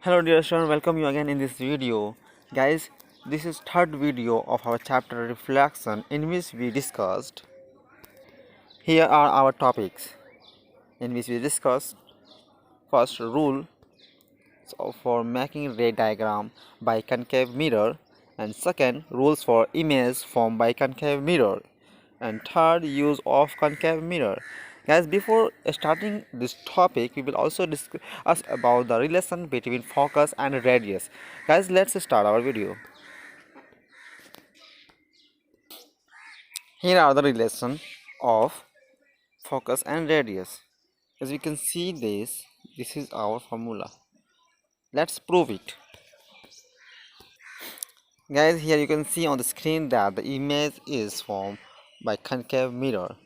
Hello dear student, welcome you again in this video. Guys, this is third video of our chapter reflection in which we discussed. Here are our topics in which we discussed first rule for making ray diagram by concave mirror, and second rules for image formed by concave mirror, and third use of concave mirror. Guys, before starting this topic we will also discuss about the relation between focus and radius. Guys, let's start our video. Here are the relation of focus and radius. As you can see, this is our formula. Let's prove it. Guys, here you can see on the screen that the image is formed by concave mirror.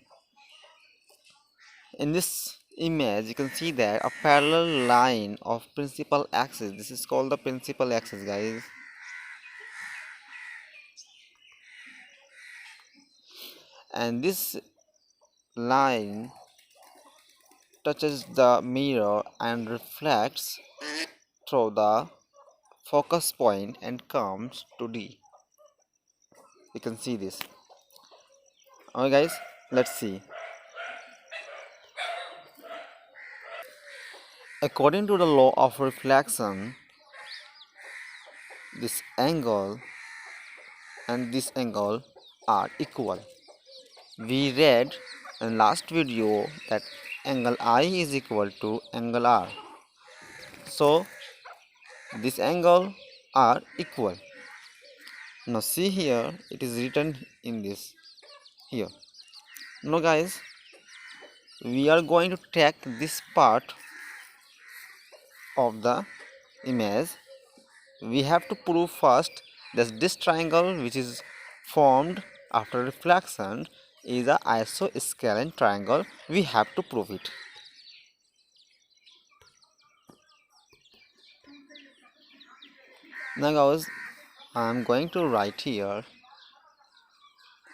In this image you can see that a parallel line of principal axis, this is called the principal axis, guys, and this line touches the mirror and reflects through the focus point and comes to D. You can see this. Okay guys, let's see. According to the law of reflection, this angle and this angle are equal. We read in last video that angle I is equal to angle R. So this angle are equal. Now see here, it is written in this here. Now guys, we are going to take this part of the image. We have to prove first that this triangle which is formed after reflection is a isosceles triangle. We have to prove it. Now guys, I am going to write here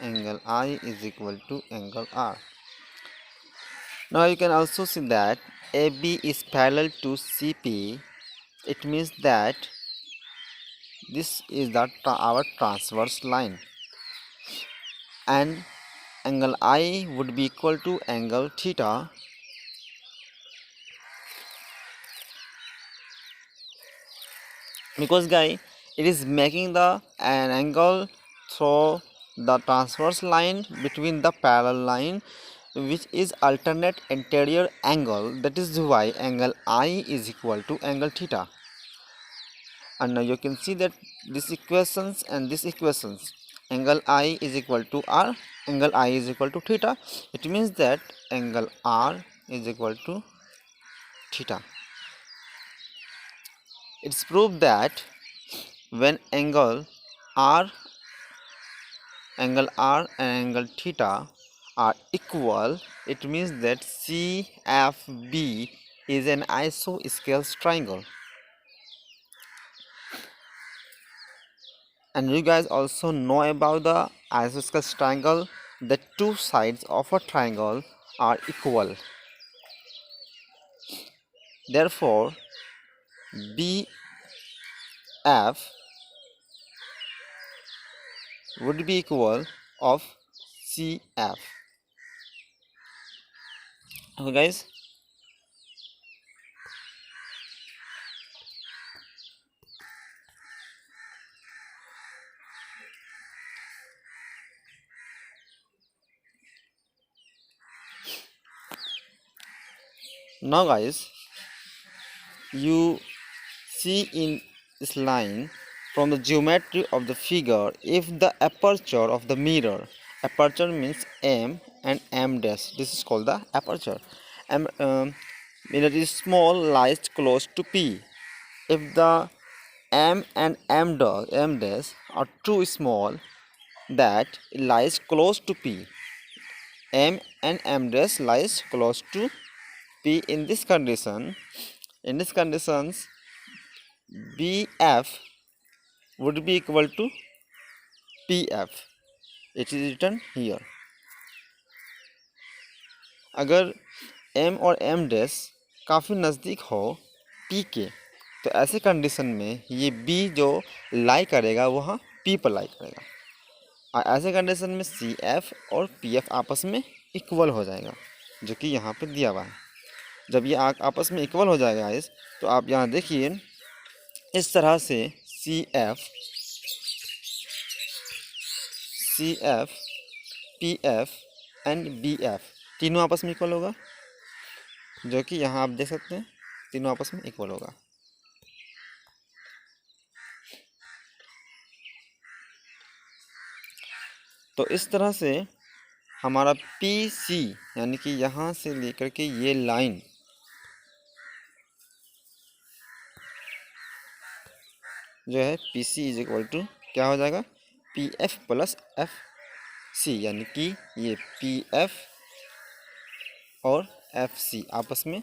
angle I is equal to angle R. Now you can also see that AB is parallel to CP. It means that this is our transverse line, and angle I would be equal to angle theta, because guys, it is making an angle through the transverse line between the parallel line, which is alternate anterior angle. That is why angle I is equal to angle theta. And now you can see that these equations and these equations, angle I is equal to R, angle I is equal to theta. It means that angle R is equal to theta. It's proved that when angle R and angle theta are equal, it means that CFB is an isosceles triangle. And you guys also know about the isosceles triangle. The two sides of a triangle are equal. Therefore, BF would be equal of CF. Okay guys, now guys, you see in this line from the geometry of the figure, if the aperture of the mirror, aperture means M and M dash, this is called the aperture. Mirror is small, lies close to P. If the M and M dash are too small, that it lies close to P. M and M dash lies close to P. In this conditions, BF would be equal to PF. It is written here. अगर M और M dash काफ़ी नज़दीक हो P के, तो ऐसे condition में ये बी जो लाई करेगा वहाँ पी पर लाई करेगा, और ऐसे कंडीशन में सी एफ और पी एफ आपस में इक्वल हो जाएगा, जो कि यहाँ पे दिया हुआ है। जब ये आपस में इक्वल हो जाएगा गाइस, तो आप यहाँ देखिए इस तरह से C F P F and B F तीनों आपस में इक्वल होगा, जो कि यहाँ आप देख सकते हैं तीनों आपस में इक्वल होगा। तो इस तरह से हमारा पी सी यानी कि यहाँ से लेकर के ये लाइन जो है P C is equal to क्या हो जाएगा, P F plus F C, यानी कि ये पी एफ और एफ सी आपस में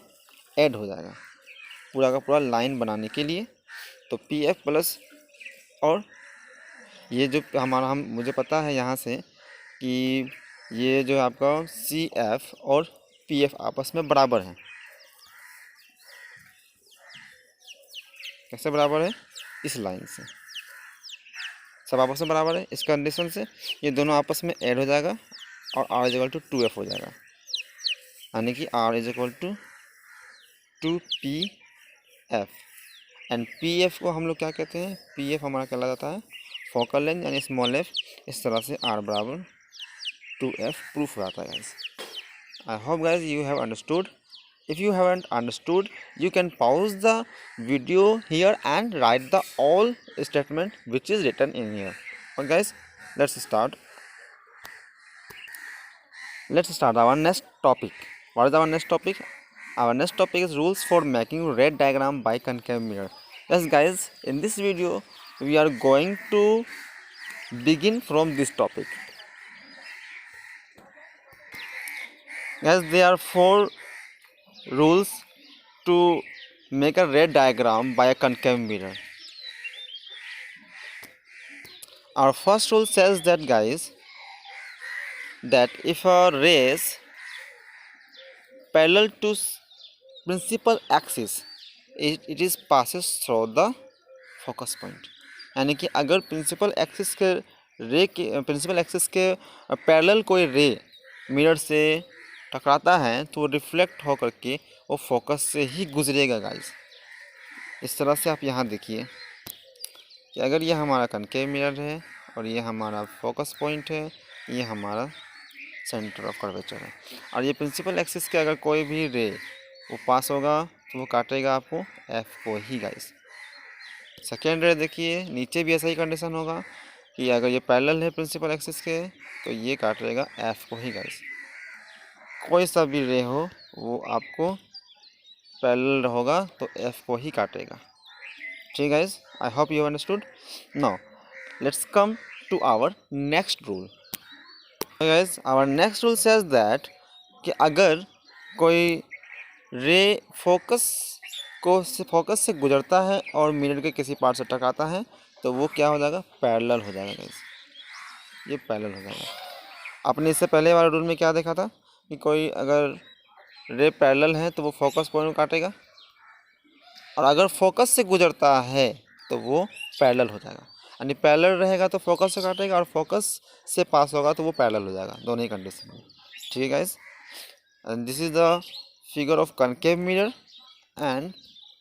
ऐड हो जाएगा पूरा का पूरा लाइन बनाने के लिए। तो पी एफ प्लस, और ये जो हमारा मुझे पता है यहाँ से कि ये जो आपका सी एफ और पी एफ आपस में बराबर हैं। कैसे बराबर है, इस लाइन से सब आपस में बराबर है। इस कंडीशन से ये दोनों आपस में ऐड हो जाएगा और are is equal to 2f हो जाएगा, यानी कि R is equal to 2pf। And pf को हम लोग क्या कहते हैं, pf हमारा कहला जाता है फोकल लेंथ यानी स्मॉल f। इस तरह से r बराबर 2f प्रूफ हो जाता है guys. I hope guys you have understood. If you haven't understood, you can pause the video here and write the all statement which is written in here. Okay guys, let's start our next topic. What is our next topic? Our next topic is rules for making red diagram by concave mirror. Yes guys, in this video we are going to begin from this topic. Guys, there are 4 rules to make a red diagram by a concave mirror. Our first rule says that guys, that if a rays parallel to principal axis, it is passes through the focus point। यानी कि अगर principal axis के parallel कोई रे mirror से टकराता है तो वो रिफ्लेक्ट होकर के वो फोकस से ही गुजरेगा गाइस। इस तरह से आप यहाँ देखिए कि अगर ये हमारा कनकेव मिरर है और ये हमारा फोकस पॉइंट है, ये हमारा सेंटर ऑफ कर्वेचर है, और ये प्रिंसिपल एक्सिस के अगर कोई भी रे वो पास होगा तो वो काटेगा आपको एफ को ही गाइस। सेकेंड रे देखिए नीचे भी ऐसा ही कंडीशन होगा कि अगर ये पैरेलल है प्रिंसिपल एक्सिस के तो ये काटेगा एफ को ही गाइस। कोई सा भी रे हो वो आपको पैरेलल होगा तो एफ को ही काटेगा। ठीक guys, I hope you understood. Now let's come to our next rule. Guys, our next rule says that कि अगर कोई रे फोकस से गुजरता है और मिरर के किसी पार्ट से टकराता है तो वो क्या हो जाएगा, पैरेलल हो जाएगा गाइस। ये पैरेलल हो जाएगा। आपने इससे पहले वाले रूल में क्या देखा था कि कोई अगर रे पैरेलल है तो वो फोकस पॉइंट को काटेगा, और अगर फोकस से गुजरता है तो वो पैरेलल हो जाएगा। यानी पैरेलल रहेगा तो फोकस से काटेगा और फोकस से पास होगा तो वो पैरेलल हो जाएगा, दोनों ही कंडीशन में। ठीक है guys, and this is the figure of concave mirror and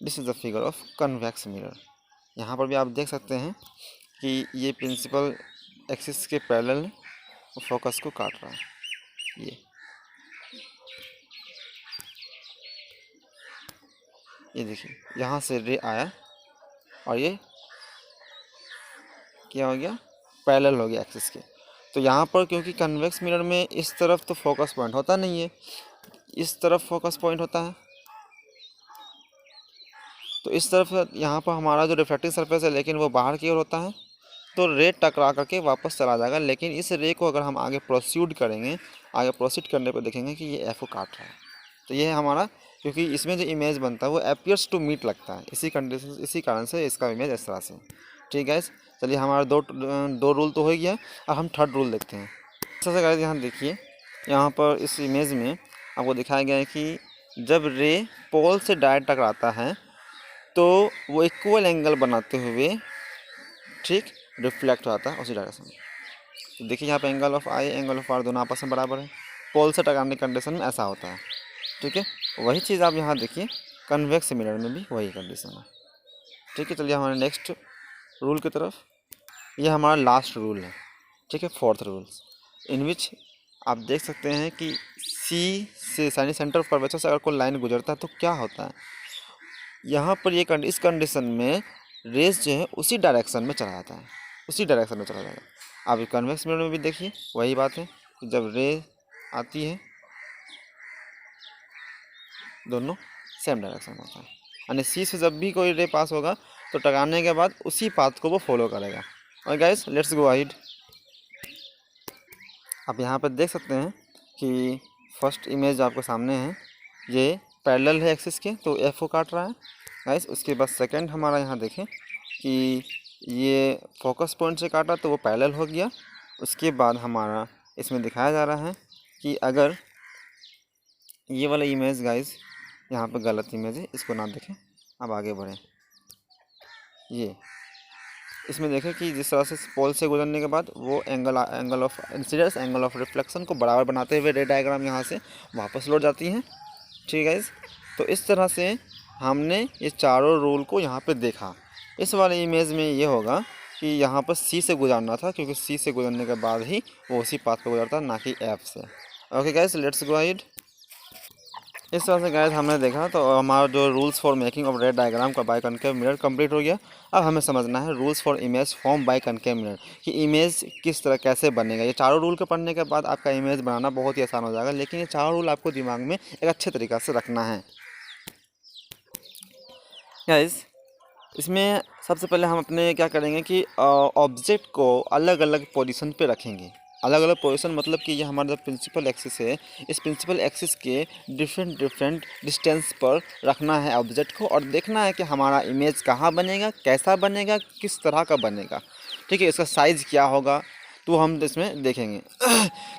this is the figure of convex mirror. यहाँ पर भी आप देख सकते हैं कि ये प्रिंसिपल एक्सिस के पैरेलल फोकस को काट रहा है। ये देखिए यहाँ से रे आया और ये क्या हो गया, पैरेलल हो गया एक्सिस के। तो यहाँ पर क्योंकि कन्वेक्स मिरर में इस तरफ तो फोकस पॉइंट होता नहीं है, इस तरफ फोकस पॉइंट होता है, तो इस तरफ यहाँ पर हमारा जो रिफ्लेक्टिंग सरफेस है लेकिन वो बाहर की ओर होता है, तो रे टकरा करके वापस चला जाएगा। लेकिन इस रे को अगर हम आगे प्रोसीड करेंगे, आगे प्रोसीड करने पर देखेंगे कि ये एफ को काट रहा है। तो ये है हमारा, क्योंकि इसमें जो इमेज बनता है वो अपियर्स टू मीट लगता है, इसी कारण से इसका इमेज इस तरह से। ठीक है, चलिए हमारा दो रूल तो हो गया, अब हम थर्ड रूल देखते हैं। सबसे गाइस यहाँ देखिए, यहाँ पर इस इमेज में आपको दिखाया गया है कि जब रे पोल से डायरेक्ट टकराता है तो तो वो इक्वल एंगल बनाते हुए ठीक रिफ्लेक्ट होता है उसी डायरेक्शन में। तो देखिए यहाँ पे angle of I angle of R दोनों आपस में बराबर है। पोल से टकराने की कंडीशन में ऐसा होता है, ठीक है। वही चीज़ आप यहाँ देखिए कन्वेक्स मिरर में भी वही कंडीशन है, ठीक है। चलिए हमारे नेक्स्ट रूल की तरफ। ये हमारा लास्ट रूल है, ठीक है, फोर्थ रूल्स, इन विच आप देख सकते हैं कि सी से यानी सेंटर ऑफ कर्वेचर से अगर कोई लाइन गुजरता है तो क्या होता है, यहाँ पर ये इस कंडीशन में रेस जो है उसी डायरेक्शन में चला जाता है, उसी डायरेक्शन में चला जाएगा। आप कन्वेक्स मिरर में भी देखिए वही बात है कि जब रे आती है दोनों सेम डायरेक्शन में होता है, यानी सी से जब भी कोई रे पास होगा तो टकराने के बाद उसी पाथ को वो फॉलो करेगा। और गाइस लेट्स गो अहेड। आप यहाँ पर देख सकते हैं कि फर्स्ट इमेज आपके सामने है, ये पैरेलल है एक्सिस के तो एफ को काट रहा है गाइस। उसके बाद सेकंड हमारा यहाँ देखें कि ये फोकस पॉइंट से काटा तो वो पैरेलल हो गया। उसके बाद हमारा इसमें दिखाया जा रहा है कि अगर ये वाला इमेज गाइस यहाँ पे गलत इमेज है, इसको ना देखें, अब आगे बढ़ें। ये इसमें देखें कि जिस तरह से पोल से गुजरने के बाद वो angle of incidence angle of reflection को बराबर बनाते हुए रे डायग्राम यहाँ से वापस लौट जाती हैं, ठीक है गाइस। तो इस तरह से हमने ये चारों रूल को यहाँ पे देखा। इस वाले इमेज में ये होगा कि यहाँ पर सी से गुजरना था, क्योंकि सी से गुजरने के बाद ही वो उसी पाथ पे गुजरता, ना कि एफ से। Okay guys let's go ahead. इस तरह से गाइस हमने देखा तो हमारा जो रूल्स फॉर मेकिंग ऑफ रे डायग्राम का बाय कनकेव मिरर कंप्लीट हो गया। अब हमें समझना है rules for image form by concave mirror कि इमेज किस तरह कैसे बनेगा। ये चारों रूल के पढ़ने के बाद आपका इमेज बनाना बहुत ही आसान हो जाएगा, लेकिन ये चारों रूल आपको दिमाग में एक अच्छे तरीक़ा से रखना है गाइस। इसमें सबसे पहले हम अपने क्या करेंगे कि ऑब्जेक्ट को अलग अलग पोजीशन पे रखेंगे। अलग अलग पोजीशन मतलब कि ये हमारा जो प्रिंसिपल एक्सिस है, इस प्रिंसिपल एक्सिस के डिफरेंट डिस्टेंस पर रखना है ऑब्जेक्ट को, और देखना है कि हमारा इमेज कहाँ बनेगा, कैसा बनेगा, किस तरह का बनेगा, ठीक है। इसका साइज़ क्या होगा तो हम इसमें देखेंगे।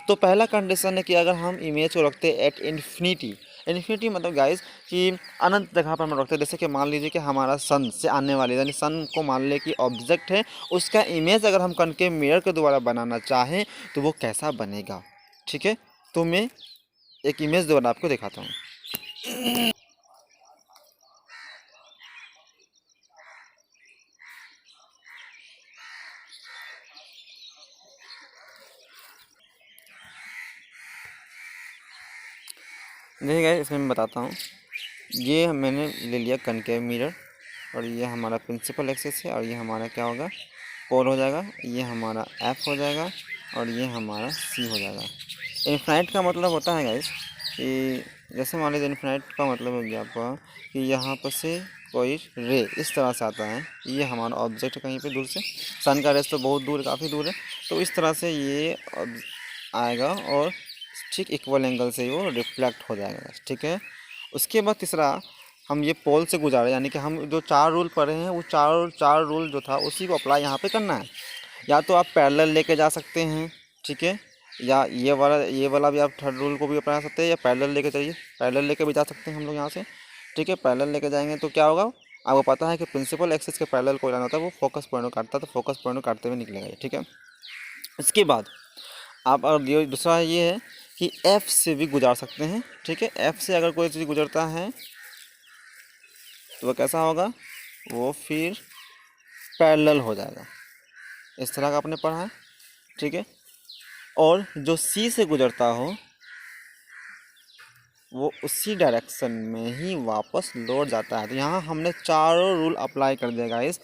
तो पहला कंडीशन है कि अगर हम इमेज को रखते हैं एट इन्फिनिटी, इन्फिनिटी मतलब गाइस कि अनंत जगह पर हम रखते हैं। जैसे कि मान लीजिए कि हमारा सन से आने वाली, यानी सन को मान ले कि ऑब्जेक्ट है, उसका इमेज अगर हम कनकेव मिरर के द्वारा बनाना चाहें तो वो कैसा बनेगा, ठीक है। तो मैं एक इमेज द्वारा आपको दिखाता हूँ। देखिए गाइस इसमें मैं बताता हूँ, ये मैंने ले लिया कनकेव मिरर, और ये हमारा प्रिंसिपल एक्सिस है, और ये हमारा क्या होगा पोल हो जाएगा, ये हमारा एफ हो जाएगा, और ये हमारा सी हो जाएगा। इन्फिनाइट का मतलब होता है गाइस कि जैसे मान लीजिए इन्फिनाइट का मतलब हो गया आपका कि यहाँ पर से कोई रे इस तरह से आता है, ये हमारा ऑब्जेक्ट है कहीं पे दूर से, सन का रेस तो बहुत दूर काफ़ी दूर है, तो इस तरह से ये आएगा और ठीक इक्वल एंगल से वो रिफ्लेक्ट हो जाएगा, ठीक है। उसके बाद तीसरा हम ये पोल से गुजारे, यानी कि हम जो चार रूल पढ़े हैं वो चार रूल जो था उसी को अप्लाई यहाँ पे करना है। या तो आप पैरेलल लेके जा सकते हैं, ठीक है, या ये वाला भी आप थर्ड रूल को भी अपना सकते हैं, या पैरेलल लेके चलिए, पैरेलल लेके भी जा सकते हैं हम लोग यहाँ से, ठीक है। पैरेलल लेके जाएंगे तो क्या होगा, आपको पता है कि प्रिंसिपल एक्सिस के पैरेलल कोई लाइन होता है वो फोकस पॉइंट को काटता है, तो फोकस पॉइंट को काटते हुए निकलेगा ये, ठीक है। इसके बाद आप और दूसरा ये है कि एफ से भी गुजार सकते हैं, ठीक है। एफ से अगर कोई चीज़ गुजरता है तो वह कैसा होगा, वो फिर पैरेलल हो जाएगा, इस तरह का आपने पढ़ा है, ठीक है। और जो सी से गुजरता हो वो उसी डायरेक्शन में ही वापस लौट जाता है। तो यहाँ हमने चारों रूल अप्लाई कर दिया गाइस।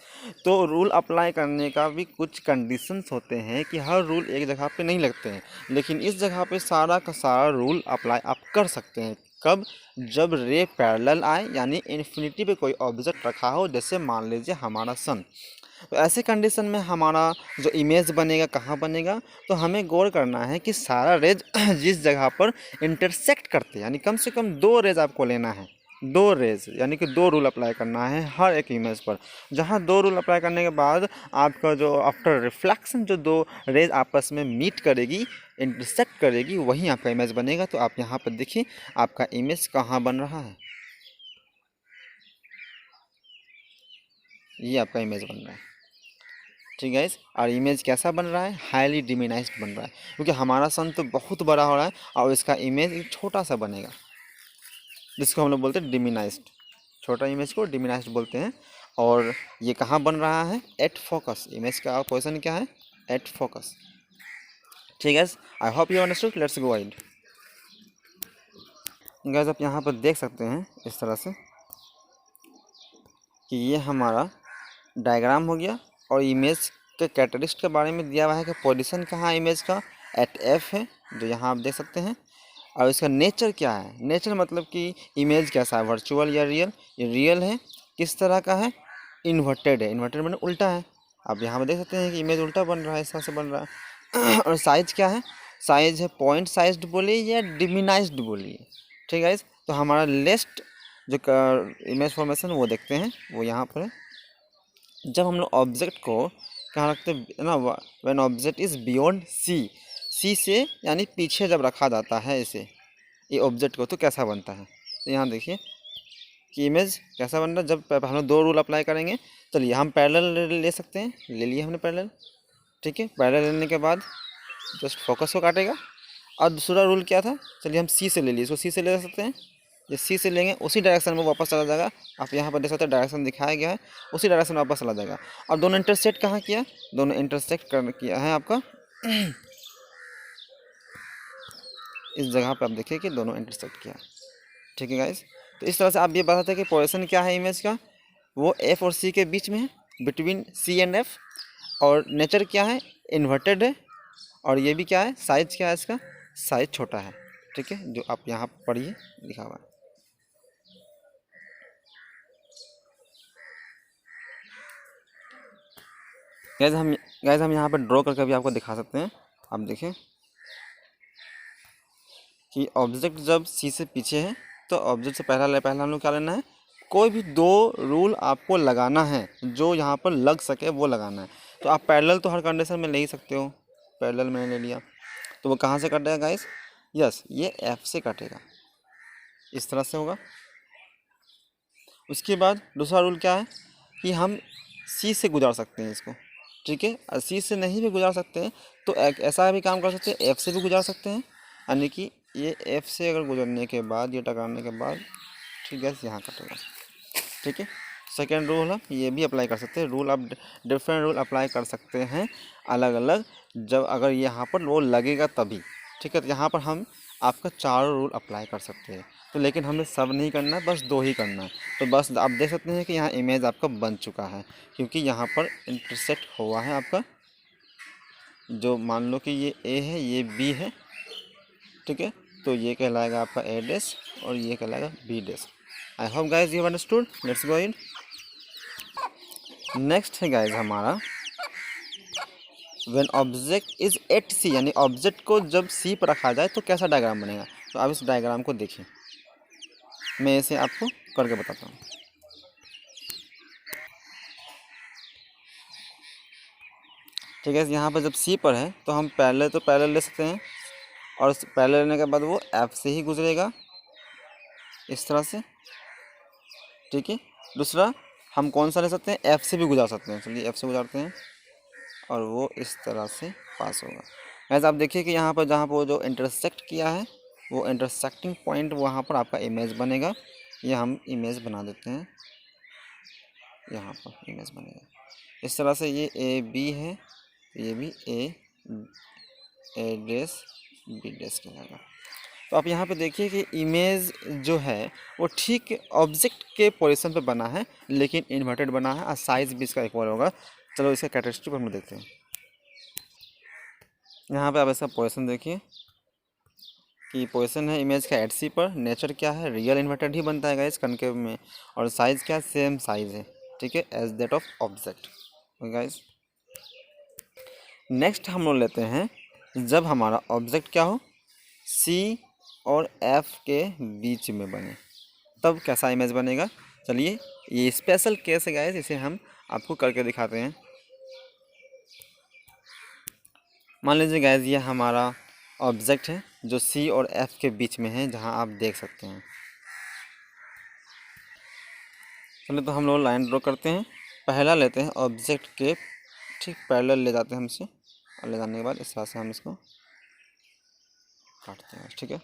तो रूल अप्लाई करने का भी कुछ कंडीशंस होते हैं कि हर रूल एक जगह पे नहीं लगते हैं, लेकिन इस जगह पे सारा का सारा रूल अप्लाई आप कर सकते हैं। कब, जब रे पैरेलल आए, यानी इन्फिनिटी पे कोई ऑब्जेक्ट रखा हो, जैसे मान लीजिए हमारा सन। तो ऐसे कंडीशन में हमारा जो इमेज बनेगा कहाँ बनेगा, तो हमें गौर करना है कि सारा रेज जिस जगह पर इंटरसेक्ट करते हैं, यानी कम से कम दो रेज आपको लेना है, दो रेज यानी कि दो रूल अप्लाई करना है हर एक इमेज पर। जहाँ दो रूल अप्लाई करने के बाद आपका जो आफ्टर रिफ्लेक्शन जो दो रेज आपस में मीट करेगी, इंटरसेक्ट करेगी, वहीं आपका इमेज बनेगा। तो आप यहाँ पर देखिए आपका इमेज कहाँ बन रहा है। ये आपका इमेज बन रहा है। ठीक है गाइस, और इमेज कैसा बन रहा है, हाईली डिमिनाइज्ड बन रहा है, क्योंकि हमारा सन तो बहुत बड़ा हो रहा है और इसका इमेज एक छोटा सा बनेगा, जिसको हम लोग बोलते हैं डिमिनाइज्ड। छोटा इमेज को डिमिनाइज्ड बोलते हैं। और ये कहाँ बन रहा है, एट फोकस। इमेज का पोजीशन क्या है, एट फोकस। ठीक है, आई hope you understood. Let's go ahead. Guys आप यहाँ पर देख सकते हैं इस तरह से कि ये हमारा डायग्राम हो गया, और इमेज के कैटलिस्ट के बारे में दिया हुआ है कि पोजीशन कहाँ है इमेज का, एट एफ है, जो यहाँ आप देख सकते हैं। और इसका नेचर क्या है, नेचर मतलब कि इमेज कैसा है, वर्चुअल या रियल। ये रियल है, किस तरह का है, इन्वर्टेड है। इन्वर्टेड मतलब उल्टा है। आप यहाँ पर देख सकते हैं कि इमेज उल्टा बन रहा है, इस तरह से बन रहा है। और साइज क्या है, साइज है पॉइंट साइज्ड बोलिए या डिमिनाइज्ड बोलिए। ठीक है, तो हमारा लेस्ट जो इमेज फॉर्मेशन वो देखते हैं, वो यहाँ पर है। जब हम लोग ऑब्जेक्ट को कहाँ रखते हैं ना, when object is beyond C, C से यानी पीछे जब रखा जाता है इसे, ये ऑब्जेक्ट को, तो कैसा बनता है। तो यहाँ देखिए कि इमेज कैसा बन रहा है। जब हम लोग दो रूल अप्लाई करेंगे, चलिए हम पैरेलल ले सकते हैं, ले लिए हमने पैरेलल। ठीक है, पैरेलल लेने के बाद जस्ट फोकस को काटेगा। और दूसरा रूल क्या था, चलिए हम सी से ले लिए, इसको सी से ले सकते हैं। ये सी से लेंगे, उसी डायरेक्शन में वापस चला जाएगा। आप यहाँ पर देख सकते हैं डायरेक्शन दिखाया गया है, उसी डायरेक्शन में वापस चला जाएगा। और दोनों इंटरसेक्ट कहाँ किया, दोनों इंटरसेक्ट कर किया है आपका इस जगह पे। आप देखिए कि दोनों इंटरसेक्ट किया। ठीक है गाइस, तो इस तरह से आप ये बताते हैं कि पोजीशन क्या है इमेज का, वो एफ और सी के बीच में है, बिटवीन सी एंड एफ। और नेचर क्या है, इन्वर्टेड है। और ये भी क्या है, साइज क्या है इसका, साइज छोटा है। ठीक है, जो आप यहाँ पढ़िए लिखा हुआ है। गैस हम यहाँ पर ड्रॉ करके भी आपको दिखा सकते हैं। आप देखें कि ऑब्जेक्ट जब सी से पीछे है, तो ऑब्जेक्ट से पहला हम लोग क्या लेना है, कोई भी दो रूल आपको लगाना है, जो यहाँ पर लग सके वो लगाना है। तो आप पैरेलल तो हर कंडीशन में ले ही सकते हो, पैरेलल मैंने ले लिया, तो वो कहाँ से कटेगा गाइस, यस ये एफ से कटेगा, इस तरह से होगा। उसके बाद दूसरा रूल क्या है कि हम सी से गुजार सकते हैं इसको। ठीक है, और सी से नहीं भी गुजार सकते हैं तो एक ऐसा भी काम कर सकते हैं, एफ से भी गुजार सकते हैं। यानी कि ये एफ से अगर गुजरने के बाद, ये टकराने के बाद, ठीक है, यहाँ कटेगा। ठीक है, सेकेंड रूल हम ये भी अप्लाई कर सकते हैं। रूल आप डिफरेंट रूल अप्लाई कर सकते हैं अलग अलग, जब अगर यहाँ पर वो लगेगा तभी। ठीक है, तो यहाँ पर हम आपका चारों रूल अप्लाई कर सकते हैं। तो लेकिन हमें सब नहीं करना है, बस दो ही करना है। तो बस आप देख सकते हैं कि यहाँ इमेज आपका बन चुका है, क्योंकि यहाँ पर इंटरसेक्ट हुआ है आपका, जो मान लो कि ये ए है, ये बी है। ठीक है, तो ये कहलाएगा आपका ए डैश और ये कहलाएगा B dash. I hope guys you understood. Let's go in. Next है गाइज हमारा when object is at C, यानी ऑब्जेक्ट को जब सी पर रखा जाए तो कैसा डायग्राम बनेगा। तो आप इस डायग्राम को देखिए, मैं इसे आपको करके बताता हूँ। ठीक है, यहाँ पर जब सी पर है तो हम पैरेलल ले सकते हैं, और पैरेलल लेने के बाद वो एफ से ही गुजरेगा, इस तरह से। ठीक है, दूसरा हम कौन सा ले सकते हैं, एफ से भी गुजार सकते हैं। चलिए एफ से गुजारते हैं, और वो इस तरह से पास होगा। ऐसा आप देखिए कि यहाँ पर जहाँ पर वो जो इंटरसेक्ट किया है, वो इंटरसेक्टिंग पॉइंट वहाँ पर आपका इमेज बनेगा। ये हम इमेज बना देते हैं, यहाँ पर इमेज बनेगा इस तरह से। ये ए बी है, ये भी ए डैश बी डैश कहलाएगा। तो आप यहाँ पे देखिए कि इमेज जो है वो ठीक ऑब्जेक्ट के पोजीशन पे बना है, लेकिन इन्वर्टेड बना है, और साइज भी इसका इक्वल होगा। चलो इसका कैरेक्टरिस्टिक हम देखते हैं। यहाँ पे आप इसका पोजीशन देखिए कि पोजीशन है इमेज का एट सी पर। नेचर क्या है, रियल इन्वर्टेड ही बनता है गाइस कनकेव में। और साइज़ क्या, सेम साइज़ है। ठीक है, as that of object guys. Next हम लोग लेते हैं, जब हमारा ऑब्जेक्ट क्या हो, सी और एफ के बीच में बने, तब कैसा इमेज बनेगा। चलिए ये स्पेशल केस है गाइस, इसे हम आपको करके दिखाते हैं। मान लीजिए गाइस ये हमारा ऑब्जेक्ट है जो सी और एफ के बीच में है, जहां आप देख सकते हैं। चलिए तो हम लोग लाइन ड्रॉ करते हैं। पहला लेते हैं ऑब्जेक्ट के ठीक पैरेलल ले जाते हैं हमसे, और ले जाने के बाद इस तरह से हम इसको काटते हैं, ठीक है।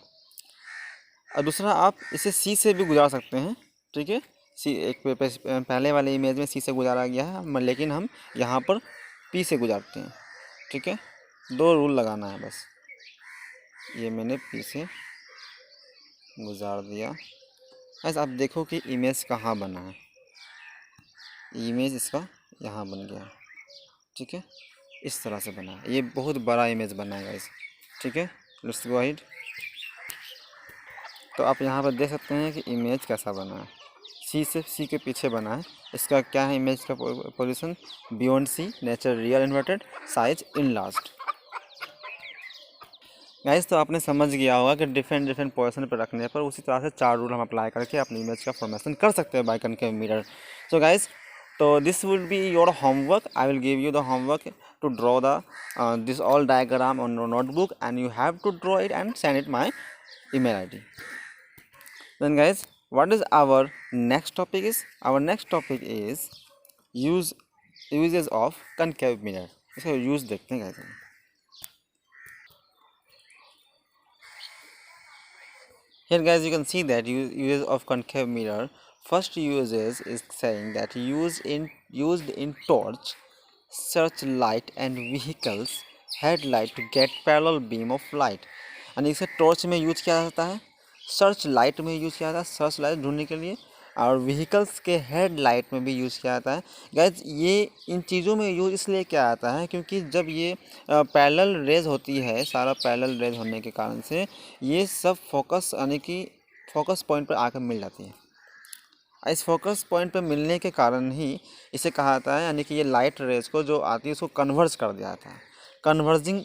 और दूसरा आप इसे सी से भी गुजार सकते हैं, ठीक है। सी एक पहले वाले इमेज में सी से गुजारा गया है, लेकिन हम यहाँ पर पी से गुजारते हैं, ठीक है। दो रूल लगाना है बस। ये मैंने पी से गुजार दिया। ऐसा आप देखो कि इमेज कहाँ बना है, इमेज इसका यहाँ बन गया, ठीक है। इस तरह से बना है, ये बहुत बड़ा इमेज बना है गाइस, ठीक है। Let's go ahead. तो आप यहाँ पर देख सकते हैं कि इमेज कैसा बना है, सी के पीछे बना है। इसका क्या है इमेज का position, beyond C, nature real inverted, size enlarged. Guys तो आपने समझ गया होगा कि डिफरेंट पोजीशन पर रखने पर उसी तरह से 4 रूल हम अप्लाई करके अपनी इमेज का फॉर्मेशन कर सकते हैं by concave mirror. So guys, तो this will be your homework. I will give you the homework to draw the this all diagram on your notebook, and you have to draw it and send it my email ID. Then guys, what is our next topic is? Our next topic is uses of concave mirror. इसका use देखते हैं guys। Here guys, you can see that uses of concave mirror. First uses is saying that used in torch, searchlight and vehicles headlight to get parallel beam of light। यानी इसे torch में use किया जाता है, search light में use किया जाता है, सर्च लाइट ढूंढने के लिए, और व्हीकल्स के हेडलाइट में भी यूज़ किया जाता है। गाइज ये इन चीज़ों में यूज़ इसलिए किया जाता है क्योंकि जब ये पैरेलल रेज होती है, सारा पैरेलल रेज होने के कारण से ये सब फोकस यानी कि फोकस पॉइंट पर आकर मिल जाती है। इस फोकस पॉइंट पर मिलने के कारण ही इसे कहा जाता है, यानी कि ये लाइट रेज को जो आती है उसको कन्वर्ज कर दिया जाता है। कन्वर्जिंग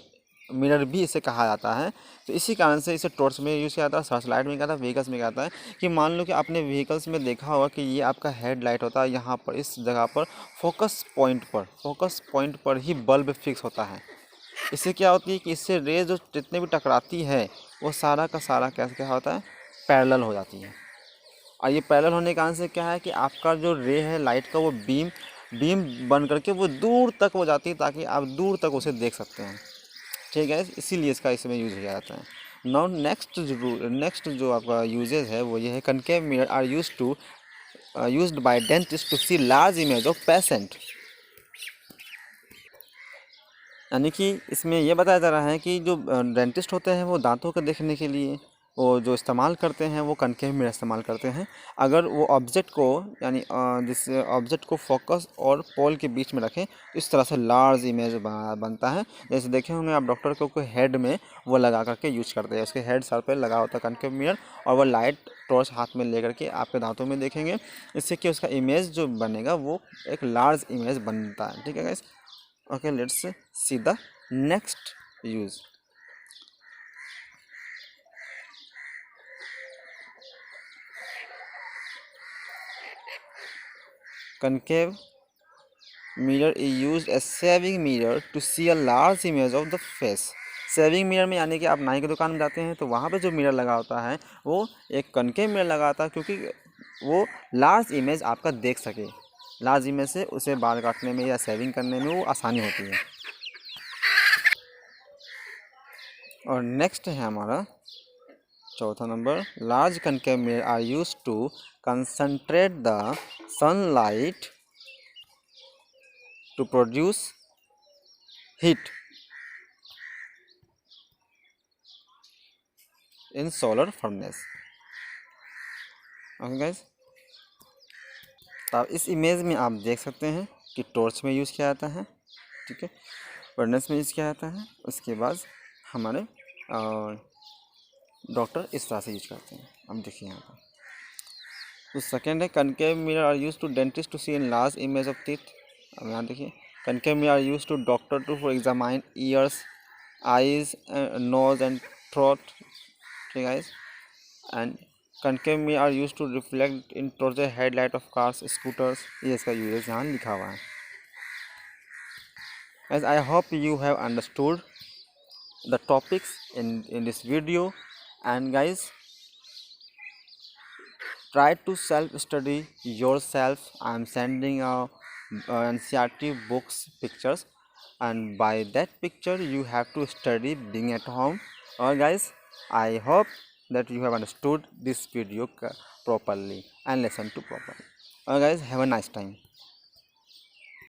मिरर भी इसे कहा जाता है। तो इसी कारण से इसे टॉर्च में यूज़ किया जाता है, सर्च लाइट में किया जाता है, व्हीकल्स में किया जाता है। कि मान लो कि आपने व्हीकल्स में देखा होगा कि ये आपका हेडलाइट होता है, यहाँ पर इस जगह पर फोकस पॉइंट पर ही बल्ब फिक्स होता है। इससे क्या होती है कि इससे रेज जो जितने भी टकराती है वो सारा का सारा क्या होता है, पैरेलल हो जाती है। और ये पैरेलल होने के कारण से क्या है कि आपका जो रे है लाइट का वो बीम बन करके वो दूर तक हो जाती है, ताकि आप दूर तक उसे देख सकते हैं, ठीक है। इसीलिए इसका इसमें यूज़ किया जाता है। नाउ नेक्स्ट जो आपका यूजेज है वो ये है, concave mirror are used by dentist to see large image of patient. यानी कि इसमें ये बताया जा रहा है कि जो डेंटिस्ट होते हैं वो दांतों को देखने के लिए वो जो इस्तेमाल करते हैं वो कनकेव मिरर इस्तेमाल करते हैं। अगर वो ऑब्जेक्ट को यानी जिस ऑब्जेक्ट को फोकस और पोल के बीच में रखें तो इस तरह से लार्ज इमेज बनता है। जैसे देखे होंगे आप, डॉक्टर को कोई हेड में वो लगा करके यूज करते हैं, उसके हेड सर पर लगा होता है कनकेव मिरर, और वो लाइट टॉर्च हाथ में ले करके आपके दांतों में देखेंगे। इससे कि उसका इमेज जो बनेगा वो एक लार्ज इमेज बनता है, ठीक है guys. Okay, let's see the next use. Concave mirror is used as saving mirror to see a large image of the face. Saving mirror में यानी कि आप नाई की दुकान में जाते हैं तो वहाँ पे जो मिरर लगा होता है वो एक कनकेव मिरर लगा होता है, क्योंकि वो लार्ज इमेज आपका देख सके। लार्ज इमेज से उसे बाल काटने में या सेविंग करने में वो आसानी होती है। और नेक्स्ट है हमारा चौथा number, large concave mirror are use to concentrate the sunlight to produce heat in solar furnace. Okay guys, तो इस इमेज में आप देख सकते हैं कि टॉर्च में यूज़ किया जाता है, ठीक है, फर्नेस में यूज़ किया जाता है। उसके बाद हमारे डॉक्टर इस तरह से यूज करते हैं। अब देखिए यहाँ पर तो सेकेंड है, concave mirror are use to dentist to see in large image of teeth. अब यहाँ देखिए, concave mirror are use to doctor to for examine ears, eyes, nose and throat, ठीक है। And concave mirror are use to reflect in torch headlight of cars, scooters. ये इसका uses यहाँ लिखा हुआ है। As I hope you have understood the topics in this video, and guys, try to self study yourself. I am sending a NCERT books pictures, and by that picture you have to study being at home. Guys, I hope that you have understood this video properly and listened to properly. Guys, have a nice time.